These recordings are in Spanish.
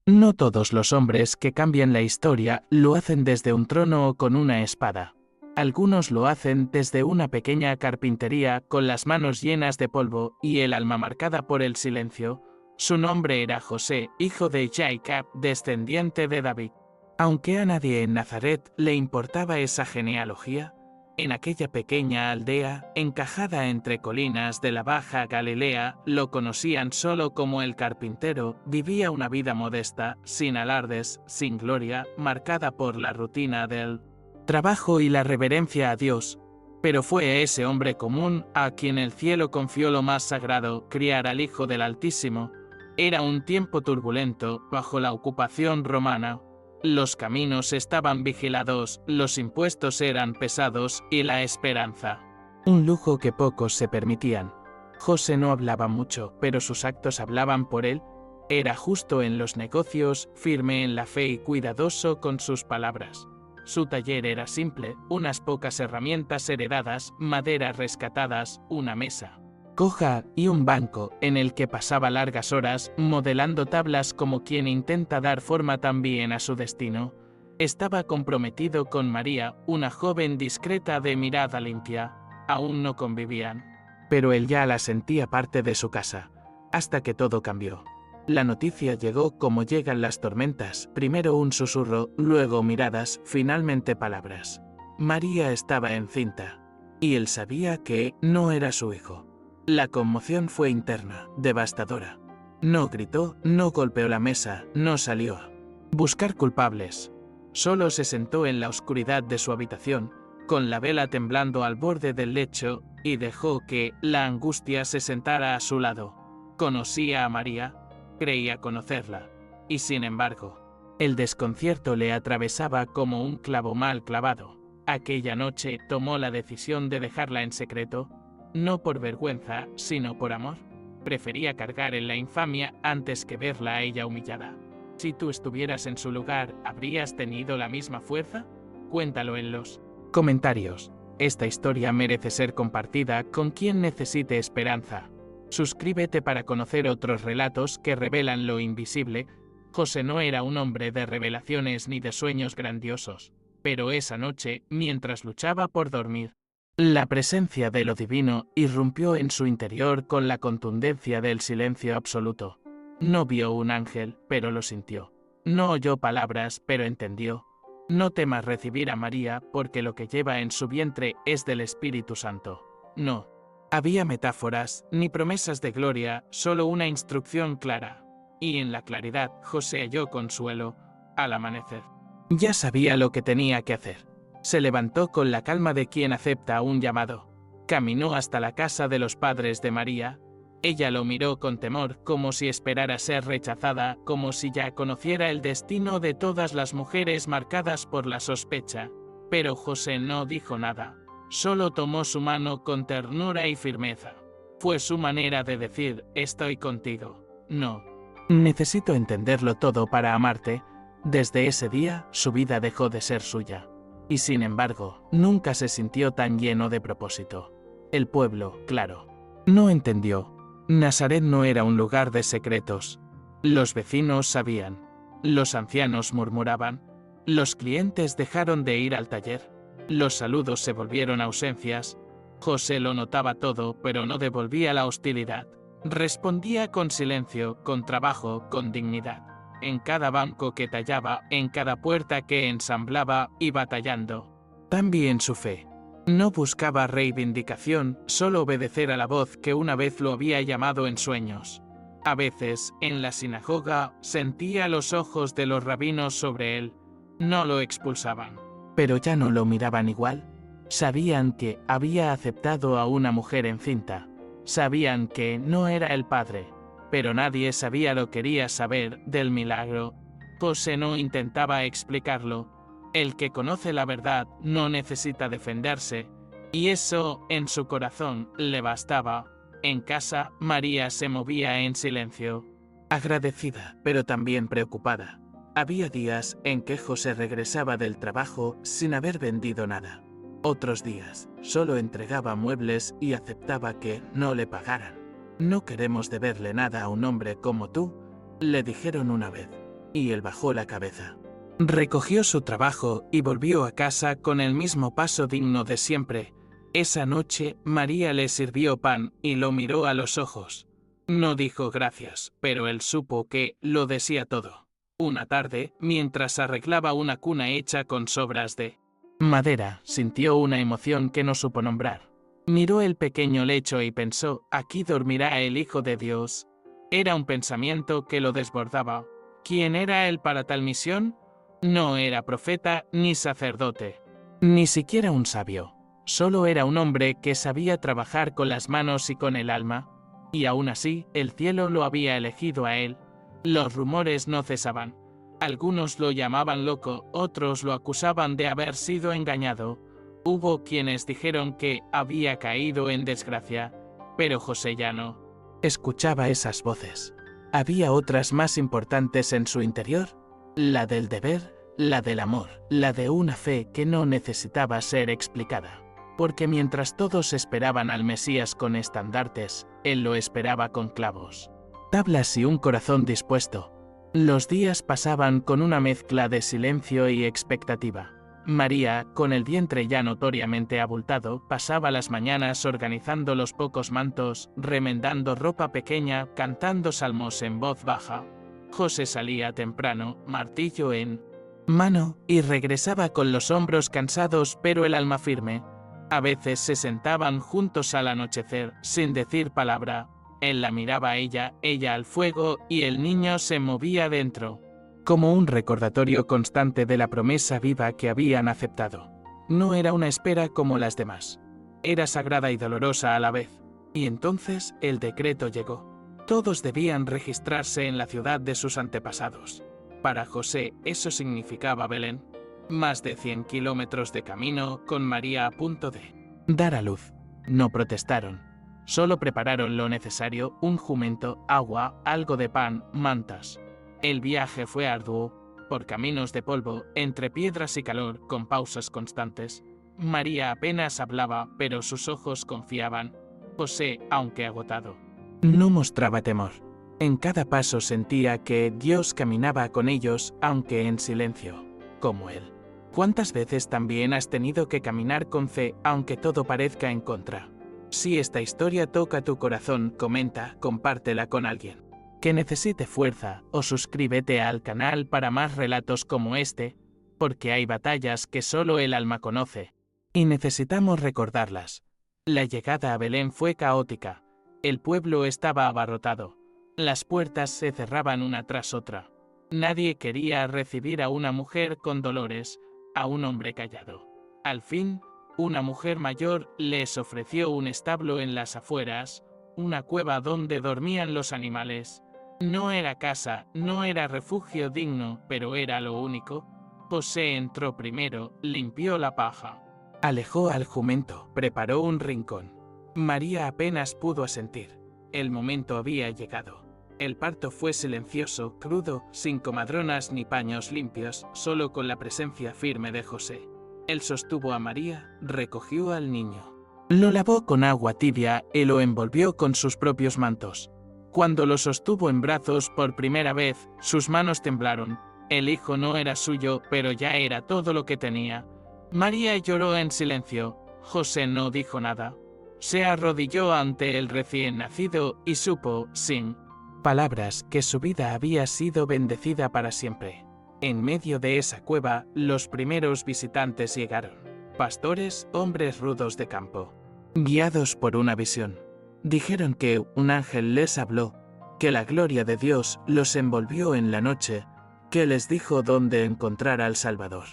No todos los hombres que cambian la historia lo hacen desde un trono o con una espada. Algunos lo hacen desde una pequeña carpintería con las manos llenas de polvo y el alma marcada por el silencio. Su nombre era José, hijo de Jacob, descendiente de David. Aunque a nadie en Nazaret le importaba esa genealogía, en aquella pequeña aldea, encajada entre colinas de la Baja Galilea, lo conocían solo como el carpintero. Vivía una vida modesta, sin alardes, sin gloria, marcada por la rutina del trabajo y la reverencia a Dios. Pero fue ese hombre común a quien el cielo confió lo más sagrado, criar al Hijo del Altísimo. Era un tiempo turbulento, bajo la ocupación romana. Los caminos estaban vigilados, los impuestos eran pesados y la esperanza un lujo que pocos se permitían. José no hablaba mucho, pero sus actos hablaban por él. Era justo en los negocios, firme en la fe y cuidadoso con sus palabras. Su taller era simple, unas pocas herramientas heredadas, maderas rescatadas, una mesa coja y un banco en el que pasaba largas horas modelando tablas como quien intenta dar forma también a su destino. Estaba comprometido con María, una joven discreta de mirada limpia. Aún no convivían, pero él ya la sentía parte de su casa, hasta que todo cambió. La noticia llegó como llegan las tormentas, primero un susurro, luego miradas, finalmente palabras. María estaba encinta, y él sabía que no era su hijo. La conmoción fue interna, devastadora. No gritó, no golpeó la mesa, no salió a buscar culpables. Solo se sentó en la oscuridad de su habitación, con la vela temblando al borde del lecho, y dejó que la angustia se sentara a su lado. Conocía a María, creía conocerla, y sin embargo, el desconcierto le atravesaba como un clavo mal clavado. Aquella noche tomó la decisión de dejarla en secreto, no por vergüenza, sino por amor. Prefería cargar en la infamia antes que verla a ella humillada. Si tú estuvieras en su lugar, ¿habrías tenido la misma fuerza? Cuéntalo en los comentarios. Esta historia merece ser compartida con quien necesite esperanza. Suscríbete para conocer otros relatos que revelan lo invisible. José no era un hombre de revelaciones ni de sueños grandiosos, pero esa noche, mientras luchaba por dormir, la presencia de lo divino irrumpió en su interior con la contundencia del silencio absoluto. No vio un ángel, pero lo sintió. No oyó palabras, pero entendió. No temas recibir a María, porque lo que lleva en su vientre es del Espíritu Santo. No había metáforas, ni promesas de gloria, solo una instrucción clara. Y en la claridad, José halló consuelo. Al amanecer, ya sabía lo que tenía que hacer. Se levantó con la calma de quien acepta un llamado. Caminó hasta la casa de los padres de María. Ella lo miró con temor, como si esperara ser rechazada, como si ya conociera el destino de todas las mujeres marcadas por la sospecha. Pero José no dijo nada. Solo tomó su mano con ternura y firmeza. Fue su manera de decir, estoy contigo. No necesito entenderlo todo para amarte. Desde ese día, su vida dejó de ser suya. Y sin embargo, nunca se sintió tan lleno de propósito. El pueblo, claro, no entendió. Nazaret no era un lugar de secretos. Los vecinos sabían. Los ancianos murmuraban. Los clientes dejaron de ir al taller. Los saludos se volvieron ausencias. José lo notaba todo, pero no devolvía la hostilidad. Respondía con silencio, con trabajo, con dignidad. En cada banco que tallaba, en cada puerta que ensamblaba, y batallando. También su fe. No buscaba reivindicación, solo obedecer a la voz que una vez lo había llamado en sueños. A veces, en la sinagoga, sentía los ojos de los rabinos sobre él. No lo expulsaban. Pero ya no lo miraban igual. Sabían que había aceptado a una mujer encinta. Sabían que no era el padre. Pero nadie sabía lo quería saber del milagro. José no intentaba explicarlo. El que conoce la verdad no necesita defenderse, y eso, en su corazón, le bastaba. En casa, María se movía en silencio, agradecida, pero también preocupada. Había días en que José regresaba del trabajo sin haber vendido nada. Otros días, solo entregaba muebles y aceptaba que no le pagaran. No queremos deberle nada a un hombre como tú, le dijeron una vez. y él bajó la cabeza. Recogió su trabajo y volvió a casa con el mismo paso digno de siempre. Esa noche María le sirvió pan y lo miró a los ojos. No dijo gracias, pero él supo que lo decía todo. Una tarde, mientras arreglaba una cuna hecha con sobras de madera, sintió una emoción que no supo nombrar. Miró el pequeño lecho y pensó, aquí dormirá el Hijo de Dios. Era un pensamiento que lo desbordaba. ¿Quién era él para tal misión? No era profeta ni sacerdote, ni siquiera un sabio. Solo era un hombre que sabía trabajar con las manos y con el alma. Y aún así, el cielo lo había elegido a él. Los rumores no cesaban. Algunos lo llamaban loco, otros lo acusaban de haber sido engañado. Hubo quienes dijeron que había caído en desgracia, pero José ya no escuchaba esas voces. Había otras más importantes en su interior, la del deber, la del amor, la de una fe que no necesitaba ser explicada. Porque mientras todos esperaban al Mesías con estandartes, él lo esperaba con clavos, tablas y un corazón dispuesto. Los días pasaban con una mezcla de silencio y expectativa. María, con el vientre ya notoriamente abultado, pasaba las mañanas organizando los pocos mantos, remendando ropa pequeña, cantando salmos en voz baja. José salía temprano, martillo en mano, y regresaba con los hombros cansados pero el alma firme. A veces se sentaban juntos al anochecer, sin decir palabra. Él la miraba a ella al fuego, y el niño se movía dentro, como un recordatorio constante de la promesa viva que habían aceptado. No era una espera como las demás. Era sagrada y dolorosa a la vez. Y entonces el decreto llegó. Todos debían registrarse en la ciudad de sus antepasados. Para José eso significaba Belén. Más de 100 kilómetros de camino, con María a punto de dar a luz. No protestaron. Solo prepararon lo necesario, un jumento, agua, algo de pan, mantas. El viaje fue arduo, por caminos de polvo, entre piedras y calor, con pausas constantes. María apenas hablaba, pero sus ojos confiaban. José, aunque agotado, no mostraba temor. En cada paso sentía que Dios caminaba con ellos, aunque en silencio, como él. ¿Cuántas veces también has tenido que caminar con fe, aunque todo parezca en contra? Si esta historia toca tu corazón, comenta, compártela con alguien que necesite fuerza, o suscríbete al canal para más relatos como este, porque hay batallas que solo el alma conoce, y necesitamos recordarlas. La llegada a Belén fue caótica. El pueblo estaba abarrotado. Las puertas se cerraban una tras otra. Nadie quería recibir a una mujer con dolores, a un hombre callado. Al fin, una mujer mayor les ofreció un establo en las afueras, una cueva donde dormían los animales. No era casa, no era refugio digno, pero era lo único. José entró primero, limpió la paja, alejó al jumento, preparó un rincón. María apenas pudo asentir. El momento había llegado. El parto fue silencioso, crudo, sin comadronas ni paños limpios, solo con la presencia firme de José. Él sostuvo a María, recogió al niño. Lo lavó con agua tibia y lo envolvió con sus propios mantos. Cuando lo sostuvo en brazos por primera vez, sus manos temblaron. El hijo no era suyo, pero ya era todo lo que tenía. María lloró en silencio. José no dijo nada. Se arrodilló ante el recién nacido y supo, sin palabras, que su vida había sido bendecida para siempre. En medio de esa cueva, los primeros visitantes llegaron. Pastores, hombres rudos de campo, guiados por una visión. Dijeron que un ángel les habló, que la gloria de Dios los envolvió en la noche, que les dijo dónde encontrar al Salvador.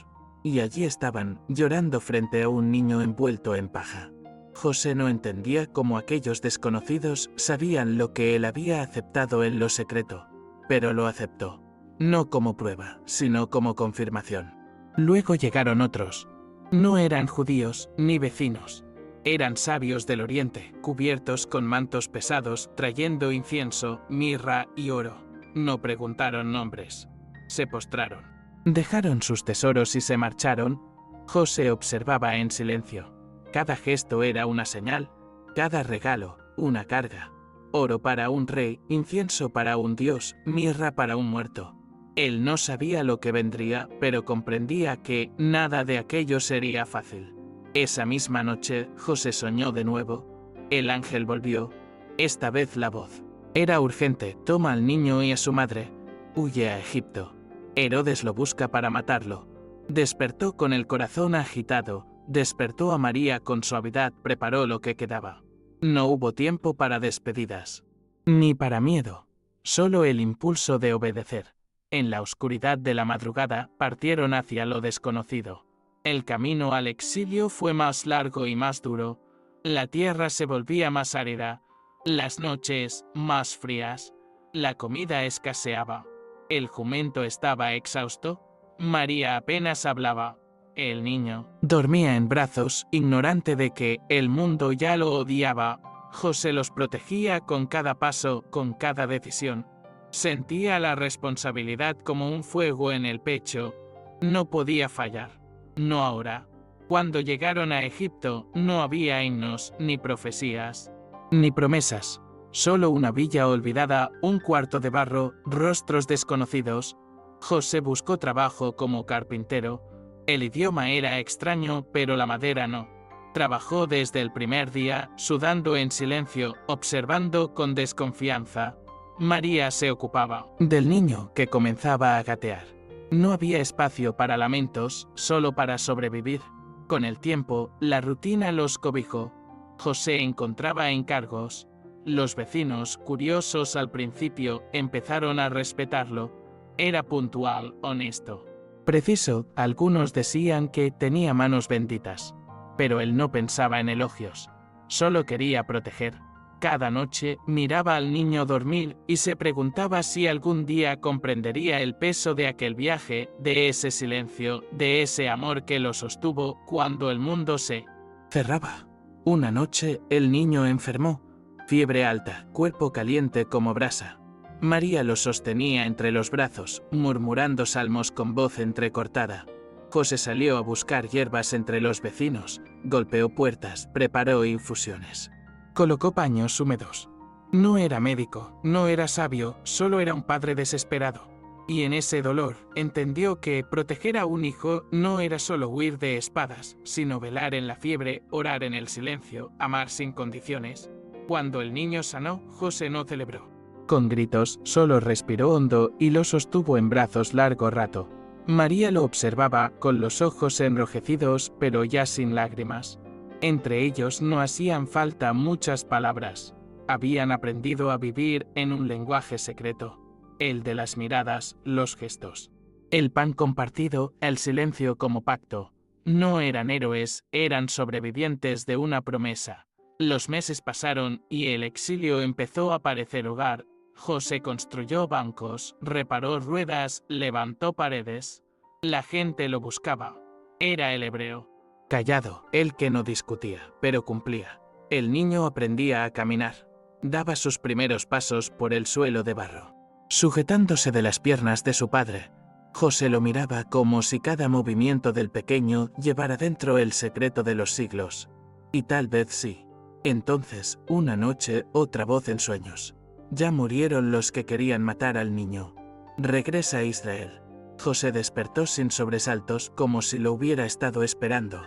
Y allí estaban, llorando frente a un niño envuelto en paja. José no entendía cómo aquellos desconocidos sabían lo que él había aceptado en lo secreto, pero lo aceptó, no como prueba, sino como confirmación. Luego llegaron otros. No eran judíos ni vecinos. Eran sabios del oriente, cubiertos con mantos pesados, trayendo incienso, mirra y oro. No preguntaron nombres. Se postraron. Dejaron sus tesoros y se marcharon. José observaba en silencio. Cada gesto era una señal, cada regalo, una carga. Oro para un rey, incienso para un dios, mirra para un muerto. Él no sabía lo que vendría, pero comprendía que nada de aquello sería fácil. Esa misma noche, José soñó de nuevo. El ángel volvió. Esta vez la voz era urgente: toma al niño y a su madre. Huye a Egipto. Herodes lo busca para matarlo. Despertó con el corazón agitado. Despertó a María con suavidad, preparó lo que quedaba. No hubo tiempo para despedidas, ni para miedo, solo el impulso de obedecer. En la oscuridad de la madrugada partieron hacia lo desconocido. El camino al exilio fue más largo y más duro. La tierra se volvía más árida, las noches más frías. La comida escaseaba. El jumento estaba exhausto. María apenas hablaba. El niño dormía en brazos, ignorante de que el mundo ya lo odiaba. José los protegía con cada paso, con cada decisión. Sentía la responsabilidad como un fuego en el pecho. No podía fallar. No ahora. Cuando llegaron a Egipto, no había himnos, ni profecías, ni promesas. Solo una villa olvidada, un cuarto de barro, rostros desconocidos. José buscó trabajo como carpintero. El idioma era extraño, pero la madera no. Trabajó desde el primer día, sudando en silencio, observando con desconfianza. María se ocupaba del niño, que comenzaba a gatear. No había espacio para lamentos, solo para sobrevivir. Con el tiempo, la rutina los cobijó. José encontraba encargos. Los vecinos, curiosos al principio, empezaron a respetarlo. Era puntual, honesto. Preciso, algunos decían que tenía manos benditas. Pero él no pensaba en elogios. Solo quería proteger. Cada noche miraba al niño dormir y se preguntaba si algún día comprendería el peso de aquel viaje, de ese silencio, de ese amor que lo sostuvo cuando el mundo se cerraba. Una noche el niño enfermó. Fiebre alta, cuerpo caliente como brasa. María lo sostenía entre los brazos, murmurando salmos con voz entrecortada. José salió a buscar hierbas entre los vecinos, golpeó puertas, preparó infusiones. Colocó paños húmedos. No era médico, no era sabio, solo era un padre desesperado. Y en ese dolor entendió que proteger a un hijo no era solo huir de espadas, sino velar en la fiebre, orar en el silencio, amar sin condiciones. Cuando el niño sanó, José no celebró con gritos, solo respiró hondo y lo sostuvo en brazos largo rato. María lo observaba con los ojos enrojecidos, pero ya sin lágrimas. Entre ellos no hacían falta muchas palabras. Habían aprendido a vivir en un lenguaje secreto, el de las miradas, los gestos. El pan compartido, el silencio como pacto. No eran héroes, eran sobrevivientes de una promesa. Los meses pasaron y el exilio empezó a parecer hogar. José construyó bancos, reparó ruedas, levantó paredes. La gente lo buscaba. Era el hebreo. Callado, el que no discutía, pero cumplía. El niño aprendía a caminar. Daba sus primeros pasos por el suelo de barro, sujetándose de las piernas de su padre. José lo miraba como si cada movimiento del pequeño llevara dentro el secreto de los siglos. Y tal vez sí. Entonces, una noche, otra voz en sueños. Ya murieron los que querían matar al niño. Regresa a Israel. José despertó sin sobresaltos, como si lo hubiera estado esperando.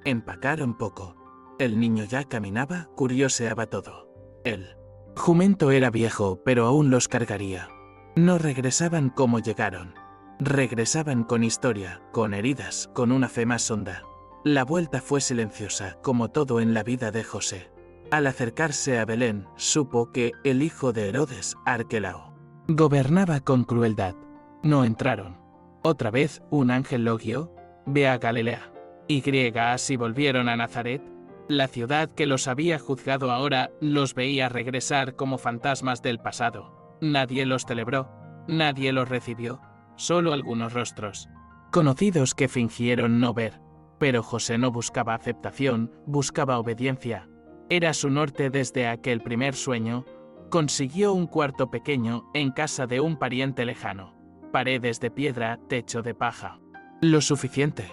Empacaron poco. El niño ya caminaba, curioseaba todo. El jumento era viejo, pero aún los cargaría. No regresaban como llegaron. Regresaban con historia, con heridas, con una fe más honda. La vuelta fue silenciosa, como todo en la vida de José. Al acercarse a Belén, supo que el hijo de Herodes, Arquelao, gobernaba con crueldad. No entraron. Otra vez un ángel lo guió. Ve a Galilea. Así volvieron a Nazaret. La ciudad que los había juzgado ahora los veía regresar como fantasmas del pasado. Nadie los celebró, nadie los recibió, solo algunos rostros conocidos que fingieron no ver. Pero José no buscaba aceptación, buscaba obediencia. Era su norte desde aquel primer sueño. Consiguió un cuarto pequeño en casa de un pariente lejano. Paredes de piedra, techo de paja. Lo suficiente.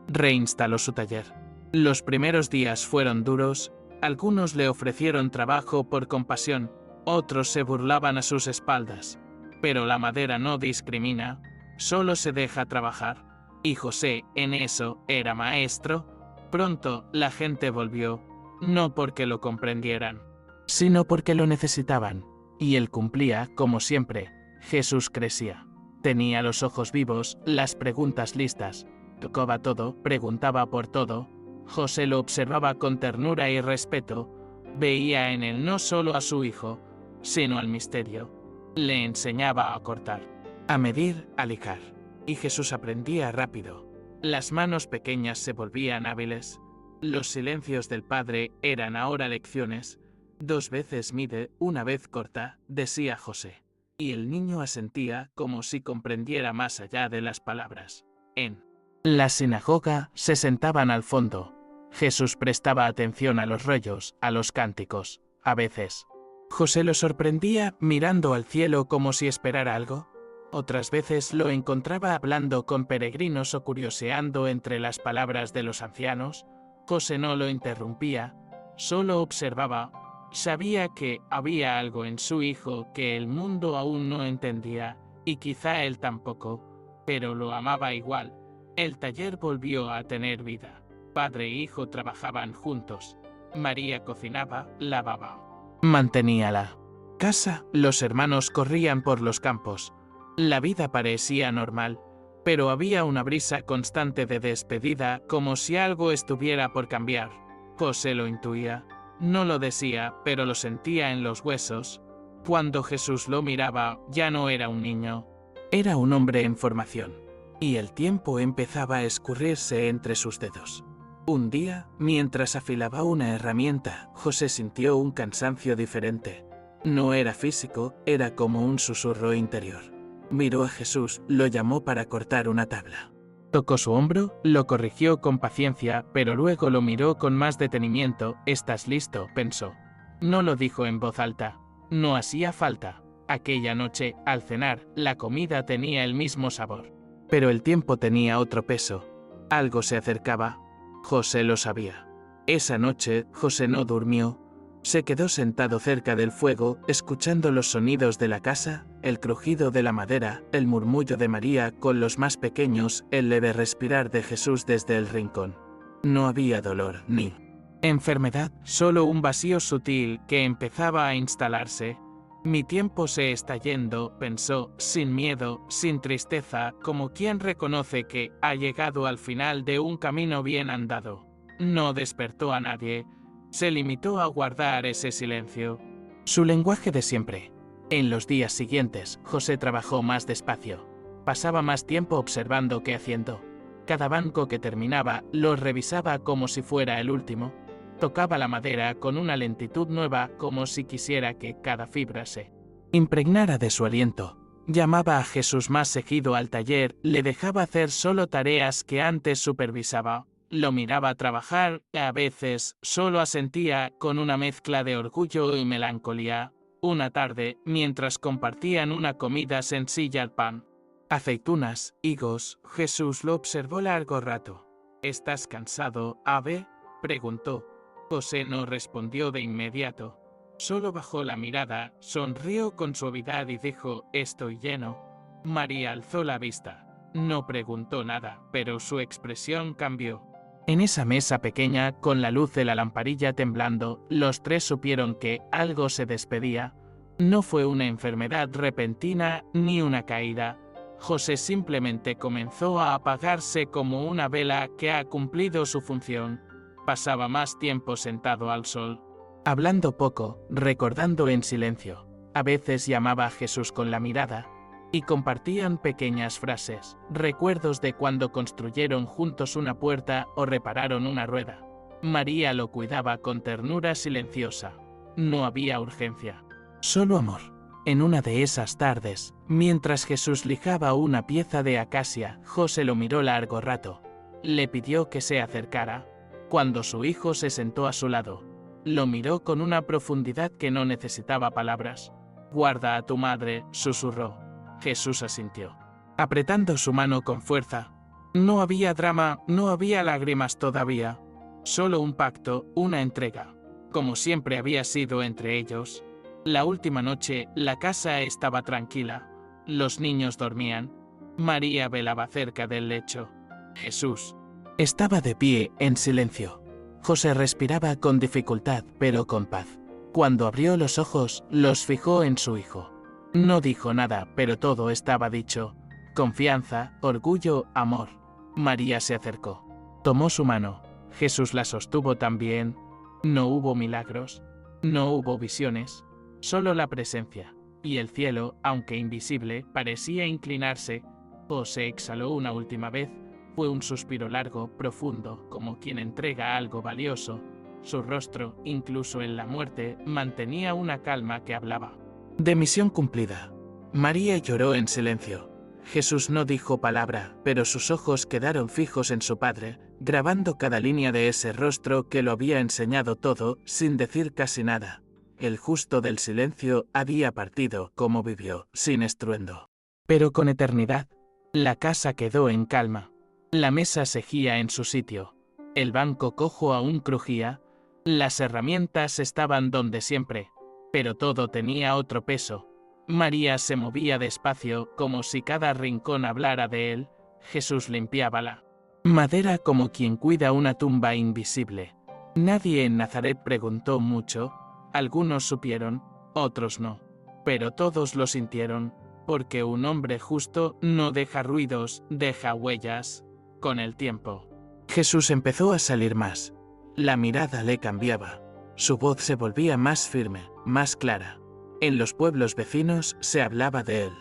Reinstaló su taller. Los primeros días fueron duros. Algunos le ofrecieron trabajo por compasión, otros se burlaban a sus espaldas. Pero la madera no discrimina. solo se deja trabajar. Y José, en eso, era maestro. Pronto la gente volvió, no porque lo comprendieran, sino porque lo necesitaban. Y él cumplía, como siempre. Jesús crecía. Tenía los ojos vivos, las preguntas listas. Tocaba todo, preguntaba por todo. José lo observaba con ternura y respeto. Veía en él no solo a su hijo, sino al misterio. Le enseñaba a cortar, a medir, a lijar. Y Jesús aprendía rápido. Las manos pequeñas se volvían hábiles. Los silencios del Padre eran ahora lecciones. 2 veces mide, 1 vez corta, decía José. Y el niño asentía como si comprendiera más allá de las palabras. En la sinagoga se sentaban al fondo. Jesús prestaba atención a los rollos, a los cánticos. A veces, José lo sorprendía mirando al cielo como si esperara algo. Otras veces lo encontraba hablando con peregrinos o curioseando entre las palabras de los ancianos. José no lo interrumpía, solo observaba. Sabía que había algo en su hijo que el mundo aún no entendía, y quizá él tampoco, pero lo amaba igual. El taller volvió a tener vida. Padre e hijo trabajaban juntos. María cocinaba, lavaba, mantenía la casa. Los hermanos corrían por los campos. La vida parecía normal, pero había una brisa constante de despedida, como si algo estuviera por cambiar. José lo intuía. No lo decía, pero lo sentía en los huesos. Cuando Jesús lo miraba, ya no era un niño. Era un hombre en formación. Y el tiempo empezaba a escurrirse entre sus dedos. Un día, mientras afilaba una herramienta, José sintió un cansancio diferente. No era físico, era como un susurro interior. Miró a Jesús, lo llamó para cortar una tabla. Tocó su hombro, lo corrigió con paciencia, pero luego lo miró con más detenimiento. «¿Estás listo?», pensó. No lo dijo en voz alta. No hacía falta. Aquella noche, al cenar, la comida tenía el mismo sabor. Pero el tiempo tenía otro peso. Algo se acercaba. José lo sabía. Esa noche, José no durmió. Se quedó sentado cerca del fuego, escuchando los sonidos de la casa, el crujido de la madera, el murmullo de María con los más pequeños, el leve respirar de Jesús desde el rincón. No había dolor ni enfermedad, solo un vacío sutil que empezaba a instalarse. Mi tiempo se está yendo, pensó, sin miedo, sin tristeza, como quien reconoce que ha llegado al final de un camino bien andado. No despertó a nadie. Se limitó a guardar ese silencio. Su lenguaje de siempre. En los días siguientes, José trabajó más despacio. Pasaba más tiempo observando que haciendo. Cada banco que terminaba, lo revisaba como si fuera el último. Tocaba la madera con una lentitud nueva, como si quisiera que cada fibra se impregnara de su aliento. Llamaba a Jesús más seguido al taller, le dejaba hacer solo tareas que antes supervisaba. Lo miraba trabajar, a veces solo asentía con una mezcla de orgullo y melancolía. Una tarde, mientras compartían una comida sencilla al pan, aceitunas, higos, Jesús lo observó largo rato. ¿Estás cansado, ave?, preguntó. José no respondió de inmediato. Solo bajó la mirada, sonrió con suavidad y dijo: «Estoy lleno». María alzó la vista. No preguntó nada, pero su expresión cambió. En esa mesa pequeña, con la luz de la lamparilla temblando, los 3 supieron que algo se despedía. No fue una enfermedad repentina ni una caída. José simplemente comenzó a apagarse como una vela que ha cumplido su función. Pasaba más tiempo sentado al sol, hablando poco, recordando en silencio. A veces llamaba a Jesús con la mirada, y compartían pequeñas frases, recuerdos de cuando construyeron juntos una puerta o repararon una rueda. María lo cuidaba con ternura silenciosa. No había urgencia, solo amor. En una de esas tardes, mientras Jesús lijaba una pieza de acacia, José lo miró largo rato. Le pidió que se acercara. Cuando su hijo se sentó a su lado, lo miró con una profundidad que no necesitaba palabras. «Guarda a tu madre», susurró. Jesús asintió, apretando su mano con fuerza. No había drama, no había lágrimas todavía. Solo un pacto, una entrega, como siempre había sido entre ellos. La última noche, la casa estaba tranquila. Los niños dormían. María velaba cerca del lecho. Jesús estaba de pie, en silencio. José respiraba con dificultad, pero con paz. Cuando abrió los ojos, los fijó en su hijo. No dijo nada, pero todo estaba dicho. Confianza, orgullo, amor. María se acercó. Tomó su mano. Jesús la sostuvo también. No hubo milagros. No hubo visiones. Solo la presencia. Y el cielo, aunque invisible, parecía inclinarse. José exhaló una última vez. Fue un suspiro largo, profundo, como quien entrega algo valioso. Su rostro, incluso en la muerte, mantenía una calma que hablaba de misión cumplida. María lloró en silencio. Jesús no dijo palabra, pero sus ojos quedaron fijos en su padre, grabando cada línea de ese rostro que lo había enseñado todo, sin decir casi nada. El justo del silencio había partido, como vivió, sin estruendo. Pero con eternidad. La casa quedó en calma. La mesa seguía en su sitio. El banco cojo aún crujía. Las herramientas estaban donde siempre. Pero todo tenía otro peso. María se movía despacio, como si cada rincón hablara de él. Jesús limpiaba la madera como quien cuida una tumba invisible. Nadie en Nazaret preguntó mucho. Algunos supieron, otros no. Pero todos lo sintieron, porque un hombre justo no deja ruidos, deja huellas. Con el tiempo, Jesús empezó a salir más. La mirada le cambiaba. Su voz se volvía más firme, más clara. En los pueblos vecinos se hablaba de él.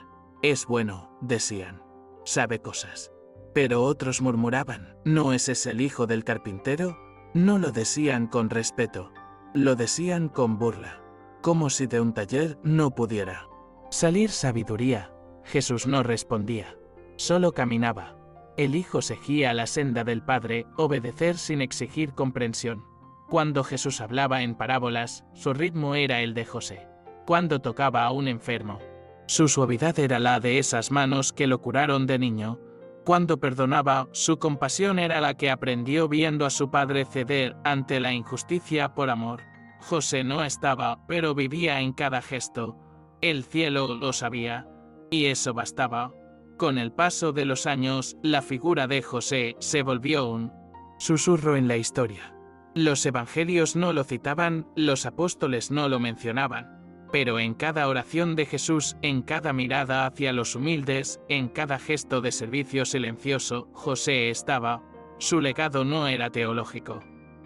Es bueno, decían. Sabe cosas. Pero otros murmuraban, ¿no es ese el hijo del carpintero? No lo decían con respeto. Lo decían con burla. Como si de un taller no pudiera salir sabiduría. Jesús no respondía. Solo caminaba. El hijo seguía la senda del padre, obedecer sin exigir comprensión. Cuando Jesús hablaba en parábolas, su ritmo era el de José. Cuando tocaba a un enfermo, su suavidad era la de esas manos que lo curaron de niño. Cuando perdonaba, su compasión era la que aprendió viendo a su padre ceder ante la injusticia por amor. José no estaba, pero vivía en cada gesto. El cielo lo sabía, y eso bastaba. Con el paso de los años, la figura de José se volvió un susurro en la historia. Los evangelios no lo citaban, los apóstoles no lo mencionaban, pero en cada oración de Jesús, en cada mirada hacia los humildes, en cada gesto de servicio silencioso, José estaba. Su legado no era teológico,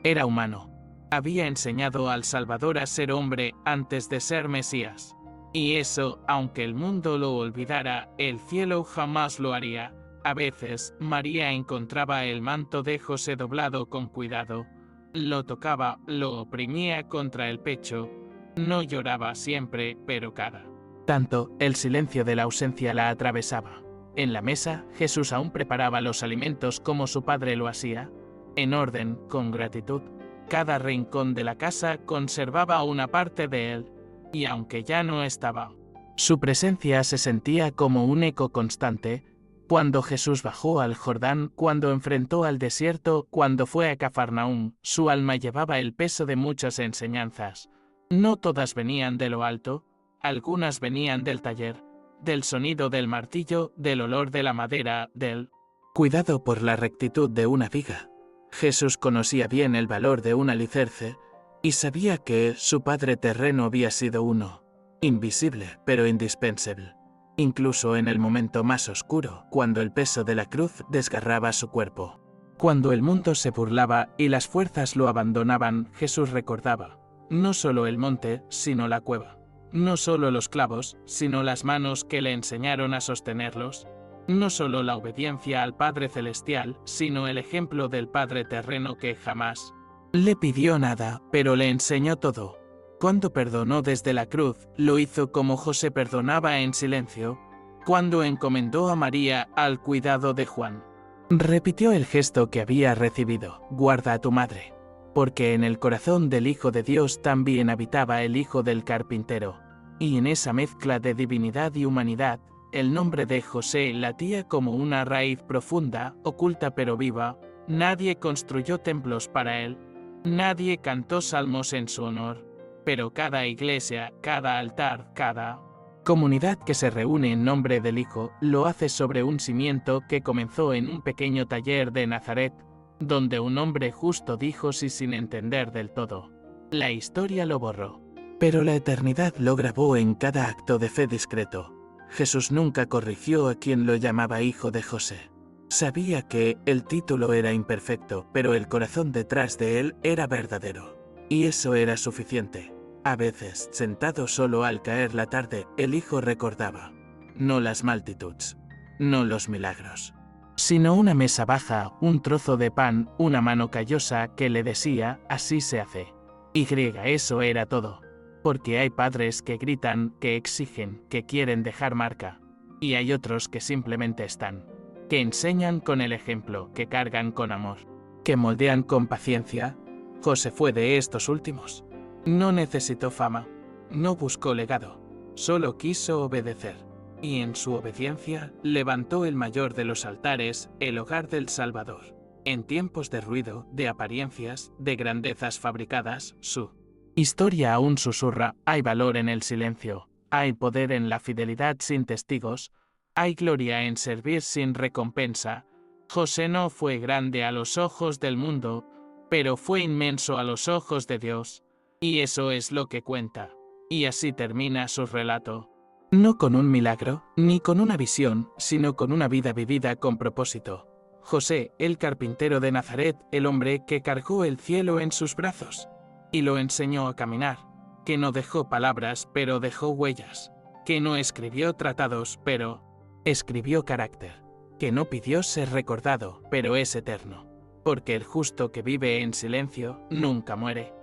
era humano. Había enseñado al Salvador a ser hombre antes de ser Mesías. Y eso, aunque el mundo lo olvidara, el cielo jamás lo haría. A veces, María encontraba el manto de José doblado con cuidado. Lo tocaba, lo oprimía contra el pecho. No lloraba siempre, pero cada tanto, el silencio de la ausencia la atravesaba. En la mesa, Jesús aún preparaba los alimentos como su padre lo hacía. En orden, con gratitud. Cada rincón de la casa conservaba una parte de él. Y aunque ya no estaba, su presencia se sentía como un eco constante. Cuando Jesús bajó al Jordán, cuando enfrentó al desierto, cuando fue a Cafarnaúm, su alma llevaba el peso de muchas enseñanzas. No todas venían de lo alto, algunas venían del taller, del sonido del martillo, del olor de la madera, del cuidado por la rectitud de una viga. Jesús conocía bien el valor de un alicerce, y sabía que su padre terreno había sido uno, invisible pero indispensable, incluso en el momento más oscuro, cuando el peso de la cruz desgarraba su cuerpo. Cuando el mundo se burlaba y las fuerzas lo abandonaban, Jesús recordaba, no solo el monte, sino la cueva, no solo los clavos, sino las manos que le enseñaron a sostenerlos, no solo la obediencia al Padre Celestial, sino el ejemplo del Padre terreno que jamás le pidió nada, pero le enseñó todo. Cuando perdonó desde la cruz, lo hizo como José perdonaba en silencio. Cuando encomendó a María al cuidado de Juan, repitió el gesto que había recibido: guarda a tu madre. Porque en el corazón del Hijo de Dios también habitaba el Hijo del carpintero. Y en esa mezcla de divinidad y humanidad, el nombre de José latía como una raíz profunda, oculta pero viva. Nadie construyó templos para él. Nadie cantó salmos en su honor, pero cada iglesia, cada altar, cada Comunidad que se reúne en nombre del Hijo, lo hace sobre un cimiento que comenzó en un pequeño taller de Nazaret, donde un hombre justo dijo sí sin entender del todo. La historia lo borró. Pero la eternidad lo grabó en cada acto de fe discreto. Jesús nunca corrigió a quien lo llamaba hijo de José. Sabía que el título era imperfecto, pero el corazón detrás de él era verdadero. Y eso era suficiente. A veces, sentado solo al caer la tarde, el hijo recordaba. No las multitudes, no los milagros, sino una mesa baja, un trozo de pan, una mano callosa que le decía, así se hace. Y eso era todo. Porque hay padres que gritan, que exigen, que quieren dejar marca. Y hay otros que simplemente están. Que enseñan con el ejemplo, que cargan con amor. Que moldean con paciencia. José fue de estos últimos. No necesitó fama. No buscó legado. Solo quiso obedecer. Y en su obediencia, levantó el mayor de los altares, el hogar del Salvador. En tiempos de ruido, de apariencias, de grandezas fabricadas, su historia aún susurra, hay valor en el silencio, hay poder en la fidelidad sin testigos, hay gloria en servir sin recompensa. José no fue grande a los ojos del mundo, pero fue inmenso a los ojos de Dios, y eso es lo que cuenta. Y así termina su relato. No con un milagro, ni con una visión, sino con una vida vivida con propósito. José, el carpintero de Nazaret, el hombre que cargó el cielo en sus brazos y lo enseñó a caminar, que no dejó palabras, pero dejó huellas, que no escribió tratados, pero escribió carácter, que no pidió ser recordado, pero es eterno, porque el justo que vive en silencio nunca muere.